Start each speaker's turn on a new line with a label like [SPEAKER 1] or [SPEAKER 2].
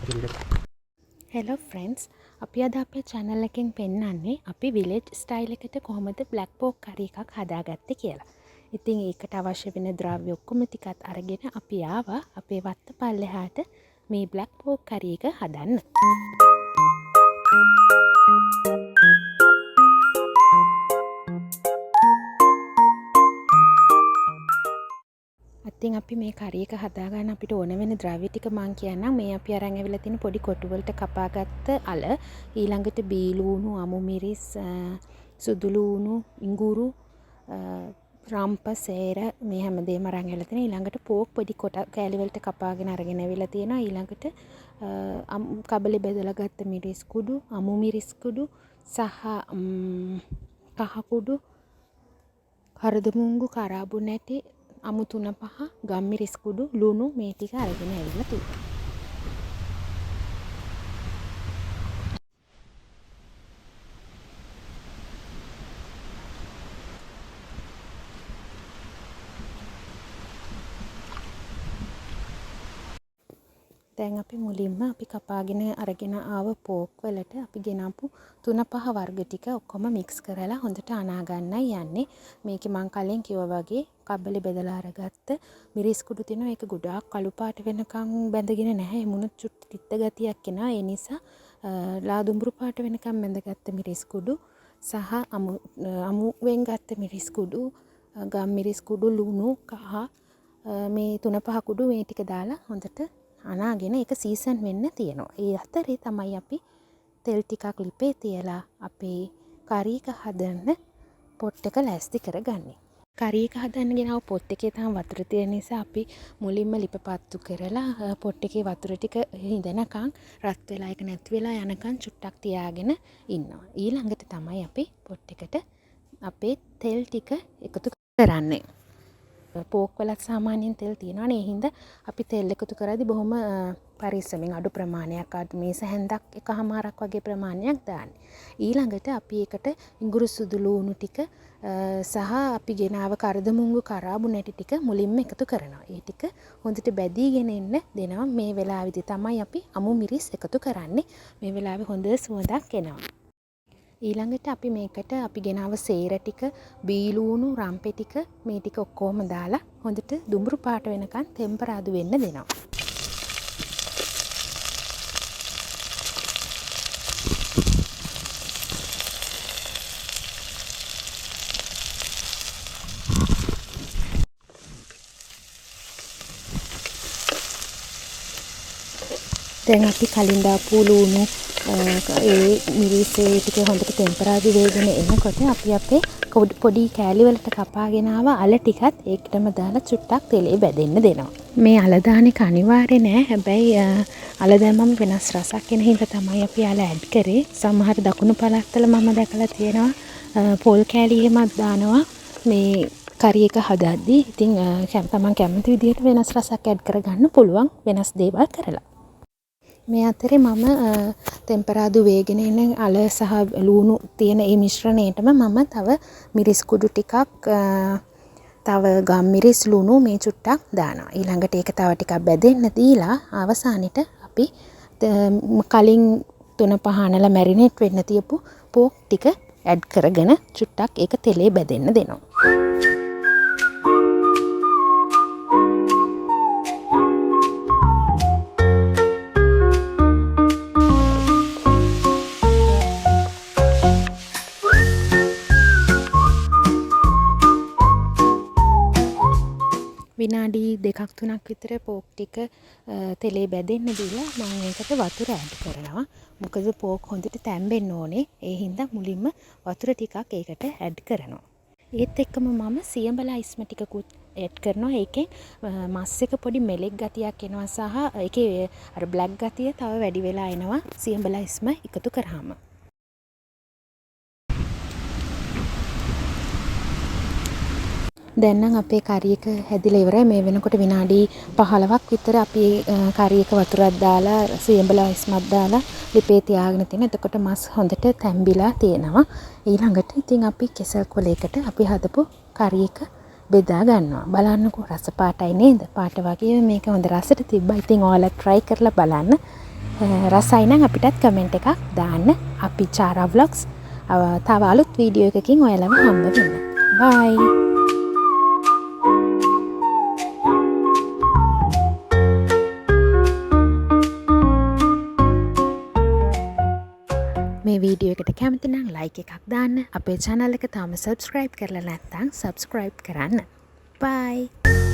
[SPEAKER 1] Hello friends, අපි අද අපේ channel එකෙන් පෙන්නන්නේ අපි village style එකට කොහොමද black pork curry එකක් හදාගත්තේ කියලා. ඉතින් ඒකට අවශ්‍ය වෙන ද්‍රව්‍ය ඔක්කොම ටිකත් අරගෙන අපි ආවා අපේ වත්ත පල්ලෙහාට මේ black pork curry එක හදන්න. ඉතින් අපි මේ curry එක හදාගන්න අපිට ඕන වෙන ද්‍රව්‍ය ටික මම කියන්නම්. මේ අපි අරන් ඇවිල්ලා තියෙන පොඩි කොටු වලට කපාගත්ත අල, ඊළඟට බීලූණු, අමු මිරිස්, සුදු ලූණු, ඉඟුරු, රම්ප, සේර මේ හැමදේම අරන් ඇවිල්ලා තියෙන. ඊළඟට පෝක් පොඩි කොට කෑලි වලට කපාගෙන අරගෙන ඇවිල්ලා තියෙනවා. ඊළඟට කබලි බෙදලා ගත්ත මිරිස් කුඩු, අමු මිරිස් කුඩු සහ කහ කුඩු, හරදමුංගු, කරාබු නැටි, අමු 3-5, ගම්මිරිස් කුඩු, ලුණු මේ ටික අරගෙන ඇවිල්ලා තියෙනවා. දැන් අපි මුලින්ම අපි කපාගෙන අරගෙන ආව පෝක් වලට අපි ගෙනාපු 3-5 වර්ග ටික ඔක්කොම මික්ස් කරලා හොඳට අනා ගන්නයි යන්නේ. මේකේ මම කලින් කිව්වා වගේ කබලි බෙදලා අරගත්ත මිරිස් කුඩු තියෙනවා. ඒක ගොඩාක් කළු පාට වෙනකන් බැඳගෙන නැහැ. එමුණු චුට්ටි තිත්ත ගතියක් එනවා. ඒ නිසා ලාදුඹුරු පාට වෙනකන් බැඳගත්ත මිරිස් කුඩු සහ අමුවෙන් ගත්ත මිරිස් කුඩු, ගම් මිරිස් කුඩු, ලුණු, කහ මේ 3-5 කුඩු මේ ටික දාලා හොඳට අනාගෙන ඒක සීසන් වෙන්න තියෙනවා. ඒ අතරේ තමයි අපි තෙල් ටිකක් ලිපේ තියලා අපේ curry එක හදන්න පොට් එක ලෑස්ති කරගන්නේ. curry එක හදන්න ගෙනාව පොත් එකේ තාම වතුර තියෙන නිසා අපි මුලින්ම ලිප පත්තු කරලා පොට් එකේ වතුර ටික හිඳනකන් රත් වෙලා ඒක නැති වෙලා යනකන් චුට්ටක් තියාගෙන ඉන්නවා. ඊළඟට තමයි අපි පොට් එකට අපේ තෙල් ටික එකතු කරන්නේ. පෝක් වලත් සාමාන්‍යයෙන් තෙල් තියෙනවානේ. ඒ හින්දා අපි තෙල් එකතු කරද්දී බොහොම පරිස්සමෙන් අඩු ප්‍රමාණයක් මේස හැන්දක් එකමාරක් වගේ ප්‍රමාණයක් දාන්න. ඊළඟට අපි ඒකට ඉඟුරු සුදු ලූණු ටික සහ අපි ගෙනාව කරදමුංගු කරාබු නැටි ටික මුලින්ම එකතු කරනවා. ඒ ටික හොඳට බැදීගෙන එන්න දෙනවා. මේ වෙලාවේදී තමයි අපි අමු මිරිස් එකතු කරන්නේ. මේ වෙලාවේ හොඳ සුවඳක් එනවා. ඊළඟට අපි මේකට අපි ගෙනාව සේර ටික, බීලූණු, රම්පෙ ටික මේ ටික ඔක්කොම දාලා හොඳට දුඹුරු පාට වෙනකන් ටෙම්පරාදු වෙන්න දෙනවා. දැන් අපි කලින් දාපු ලූණු ඒ මිරිස් ටික හොඳට ටෙම්පරාදු වෙගෙන එනකොට අපි අපේ පොඩි කෑලි වලට කපාගෙන ආව අල ටිකත් ඒකටම දාලා චුට්ටක් තෙලේ බැදෙන්න දෙනවා. මේ අල දාන එක අනිවාර්ය නෑ. හැබැයි අල දැම්මම වෙනස් රසක් එන හින්දා තමයි අපි අල ඇඩ් කරේ. සමහර දකුණු පළාත්වල මම දැකලා තියෙනවා පොල් කෑලි එහෙමත් දානවා මේ curry එක හදද්දී. ඉතින් තමන් කැමති විදිහට වෙනස් රසක් ඇඩ් කරගන්න පුළුවන් වෙනස් දේවල් කරලා. මේ අතරේ මම ටෙම්පරාදු වේගෙන එන අල සහ ලූණු තියෙන මේ මිශ්‍රණයටම මම තව මිරිස් කුඩු ටිකක් තව ගම් මිරිස් ලුණු මේ චුට්ටක් දානවා. ඊළඟට ඒක තව ටිකක් බැදෙන්න දීලා අවසානෙට අපි කලින් 3-5 අනලා මැරිනේට් වෙන්න තියපු පෝක් ටික ඇඩ් කරගෙන චුට්ටක් ඒක තෙලේ බැදෙන්න දෙනවා. විනාඩි 2-3ක් විතර පෝක් ටික තෙලේ බැදෙන්න දීලා මම ඒකට වතුර ඇඩ් කරනවා. මොකද පෝක් හොඳට තැම්බෙන්න ඕනේ. ඒ හින්දා මුලින්ම වතුර ටිකක් ඒකට ඇඩ් කරනවා. ඒත් එක්කම මම සියඹලා ඉස්ම ටිකකුත් ඇඩ් කරනවා. ඒකෙන් මස් එක පොඩි මෙලෙක් ගතියක් එනවා සහ ඒකේ අර බ්ලැක් ගතිය තව වැඩි වෙලා එනවා සියඹලා ඉස්ම එකතු කරාම. දැන් නම් අපේ curry එක හැදිලා ඉවරයි. මේ වෙනකොට විනාඩි 15ක් විතර අපි curry එක වතුරක් දාලා සියඹලා ඉස්මත් දාලා ලිපේ තියාගෙන තියෙනවා. එතකොට මස් හොඳට තැම්බිලා තියෙනවා. ඊළඟට ඉතින් අපි කෙසල් කොලයකට අපි හදපු curry එක බෙදා ගන්නවා. බලන්නකෝ රස පාටයි නේද? පාට වගේ මේක හොඳ රසට තිබ්බා. ඉතින් ඔයාලා try කරලා බලන්න. රසයි නම් අපිටත් කමෙන්ට් එකක් දාන්න. අපි චාරා vlogs තව අලුත් වීඩියෝ එකකින් ඔයාලව හම්බ වෙන්න. bye. මේ වීඩියෝ එකට කැමති නම් ලයික් එකක් දාන්න. අපේ channel එක තාම subscribe කරලා නැත්නම් subscribe කරන්න. bye.